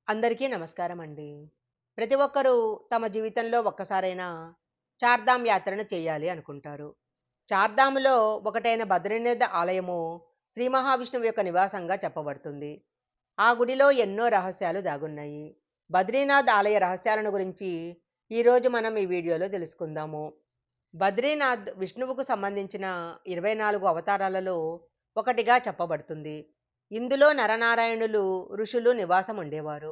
అందరికీ నమస్కారం అండి. ప్రతి ఒక్కరూ తమ జీవితంలో ఒక్కసారైనా చార్ధామ్ యాత్రను చేయాలి అనుకుంటారు. చార్ధామ్‌లో ఒకటైన బద్రీనాథ్ ఆలయము శ్రీ మహావిష్ణువు యొక్క నివాసంగా చెప్పబడుతుంది. ఆ గుడిలో ఎన్నో రహస్యాలు దాగున్నాయి. బద్రీనాథ్ ఆలయ రహస్యాలను గురించి ఈరోజు మనం ఈ వీడియోలో తెలుసుకుందాము. బద్రీనాథ్ విష్ణువుకు సంబంధించిన 24 అవతారాలలో ఒకటిగా చెప్పబడుతుంది. ఇందులో నరనారాయణులు, ఋషులు నివాసం ఉండేవారు.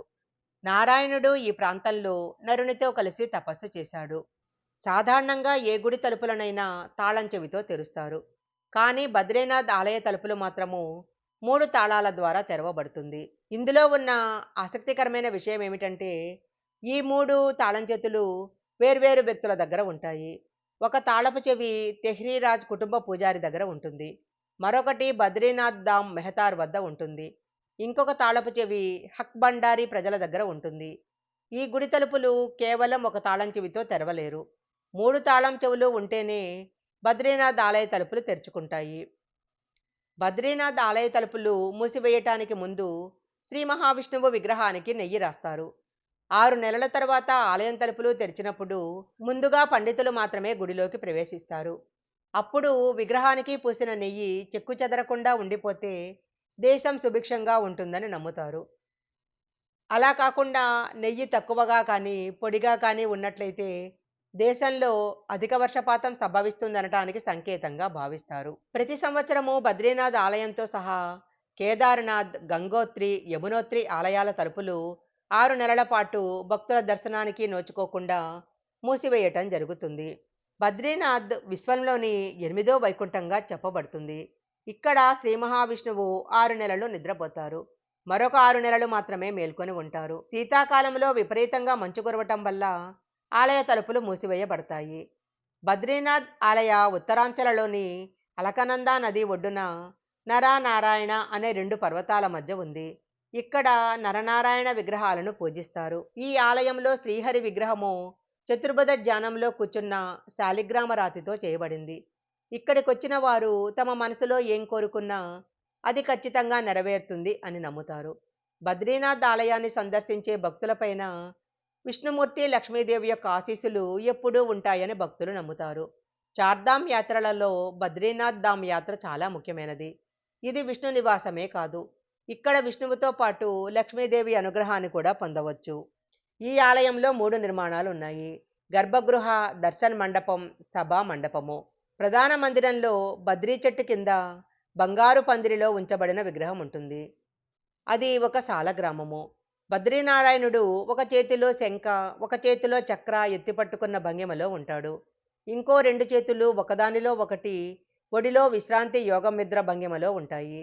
నారాయణుడు ఈ ప్రాంతంలో నరునితో కలిసి తపస్సు చేశాడు. సాధారణంగా ఏ గుడి తలుపులనైనా తాళం చెవితో తెరుస్తారు. కానీ బద్రీనాథ్ ఆలయ తలుపులు మాత్రము 3 తాళాల ద్వారా తెరవబడుతుంది. ఇందులో ఉన్న ఆసక్తికరమైన విషయం ఏమిటంటే, ఈ 3 తాళం చేతులు వేర్వేరు వ్యక్తుల దగ్గర ఉంటాయి. ఒక తాళపు చెవి తెహ్రీరాజ్ కుటుంబ పూజారి దగ్గర ఉంటుంది. మరొకటి బద్రీనాథ్ ధామ్ మెహతార్ వద్ద ఉంటుంది. ఇంకొక తాళపు చెవి హక్ బండారీ ప్రజల దగ్గర ఉంటుంది. ఈ గుడి తలుపులు కేవలం ఒక తాళం చెవితో తెరవలేరు. 3 తాళం చెవులు ఉంటేనే బద్రీనాథ్ ఆలయ తలుపులు తెరుచుకుంటాయి. బద్రీనాథ్ ఆలయ తలుపులు మూసివేయటానికి ముందు శ్రీ మహావిష్ణువు విగ్రహానికి నెయ్యి రాస్తారు. 6 నెలల తర్వాత ఆలయం తలుపులు తెరిచినప్పుడు ముందుగా పండితులు మాత్రమే గుడిలోకి ప్రవేశిస్తారు. అప్పుడు విగ్రహానికి పూసిన నెయ్యి చెక్కుచెదరకుండా ఉండిపోతే దేశం సుభిక్షంగా ఉంటుందని నమ్ముతారు. అలా కాకుండా నెయ్యి తక్కువగా కానీ, పొడిగా కానీ ఉన్నట్లయితే దేశంలో అధిక వర్షపాతం సంభవిస్తుందనటానికి సంకేతంగా భావిస్తారు. ప్రతి సంవత్సరము బద్రీనాథ్ ఆలయంతో సహా కేదార్నాథ్, గంగోత్రి, యమునోత్రి ఆలయాల తలుపులు 6 నెలల పాటు భక్తుల దర్శనానికి నోచుకోకుండా మూసివేయటం జరుగుతుంది. బద్రీనాథ్ విశ్వంలోని 8దో వైకుంఠంగా చెప్పబడుతుంది. ఇక్కడ శ్రీ మహావిష్ణువు 6 నెలలు నిద్రపోతారు. మరొక 6 నెలలు మాత్రమే మేల్కొని ఉంటారు. శీతాకాలంలో విపరీతంగా మంచు కురవటం వల్ల ఆలయ తలుపులు మూసివేయబడతాయి. బద్రీనాథ్ ఆలయ ఉత్తరాంచలలోని అలకనందా నది ఒడ్డున నరనారాయణ అనే 2 పర్వతాల మధ్య ఉంది. ఇక్కడ నరనారాయణ విగ్రహాలను పూజిస్తారు. ఈ ఆలయంలో శ్రీహరి విగ్రహము చతుర్బుధ ధ్యానంలో కూర్చున్న శాలిగ్రామ రాతితో చేయబడింది. ఇక్కడికొచ్చిన వారు తమ మనసులో ఏం కోరుకున్నా అది ఖచ్చితంగా నెరవేరుతుంది అని నమ్ముతారు. బద్రీనాథ్ ఆలయాన్ని సందర్శించే భక్తులపైన విష్ణుమూర్తి, లక్ష్మీదేవి యొక్క ఆశీస్సులు ఎప్పుడూ ఉంటాయని భక్తులు నమ్ముతారు. చార్ధామ్ యాత్రలలో బద్రీనాథ్ ధామ్ యాత్ర చాలా ముఖ్యమైనది. ఇది విష్ణు నివాసమే కాదు, ఇక్కడ విష్ణువుతో పాటు లక్ష్మీదేవి అనుగ్రహాన్ని కూడా పొందవచ్చు. ఈ ఆలయంలో 3 నిర్మాణాలు ఉన్నాయి. గర్భగృహ, దర్శన్ మండపం, సభా మండపము. ప్రధాన మందిరంలో బద్రీ చెట్టు కింద బంగారు పందిరిలో ఉంచబడిన విగ్రహం ఉంటుంది. అది ఒక సాలగ్రామము. బద్రీనారాయణుడు ఒక చేతిలో శంఖ, ఒక చేతిలో చక్ర ఎత్తిపట్టుకున్న భంగిమలో ఉంటాడు. ఇంకో 2 చేతులు ఒకదానిలో ఒకటి ఒడిలో విశ్రాంతి యోగనిద్ర భంగిమలో ఉంటాయి.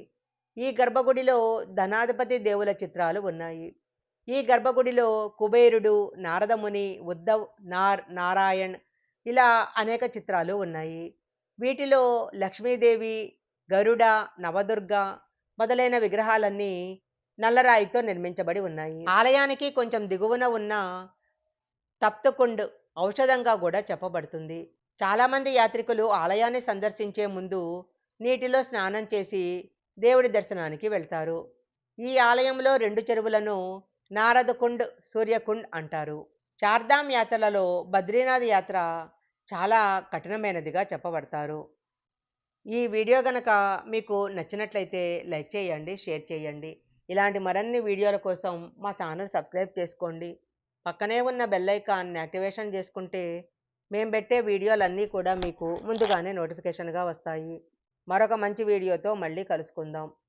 ఈ గర్భగుడిలో ధనాధిపతి దేవుల చిత్రాలు ఉన్నాయి. ఈ గర్భగుడిలో కుబేరుడు, నారదముని, ఉద్ధవ్, నారాయణ్ ఇలా అనేక చిత్రాలు ఉన్నాయి. వీటిలో లక్ష్మీదేవి, గరుడ, నవదుర్గ మొదలైన విగ్రహాలన్నీ నల్లరాయితో నిర్మించబడి ఉన్నాయి. ఆలయానికి కొంచెం దిగువన ఉన్న తప్తకుండ్ ఔషధంగా కూడా చెప్పబడుతుంది. చాలామంది యాత్రికులు ఆలయాన్ని సందర్శించే ముందు నీటిలో స్నానం చేసి దేవుడి దర్శనానికి వెళ్తారు. ఈ ఆలయంలో 2 చెరువులను నారదకుండ్, సూర్యకుండ్ అంటారు. చార్ధామ్ యాత్రలలో బద్రీనాథ్ యాత్ర చాలా కఠినమైనదిగా చెప్పబడతారు. ఈ వీడియో గనక మీకు నచ్చినట్లయితే లైక్ చేయండి, షేర్ చేయండి. ఇలాంటి మరిన్ని వీడియోల కోసం మా ఛానల్ సబ్స్క్రైబ్ చేసుకోండి. పక్కనే ఉన్న బెల్ ఐకాన్ని యాక్టివేషన్ చేసుకుంటే మేము పెట్టే వీడియోలన్నీ కూడా మీకు ముందుగానే నోటిఫికేషన్గా వస్తాయి. మరొక మంచి వీడియోతో మళ్ళీ కలుసుకుందాం.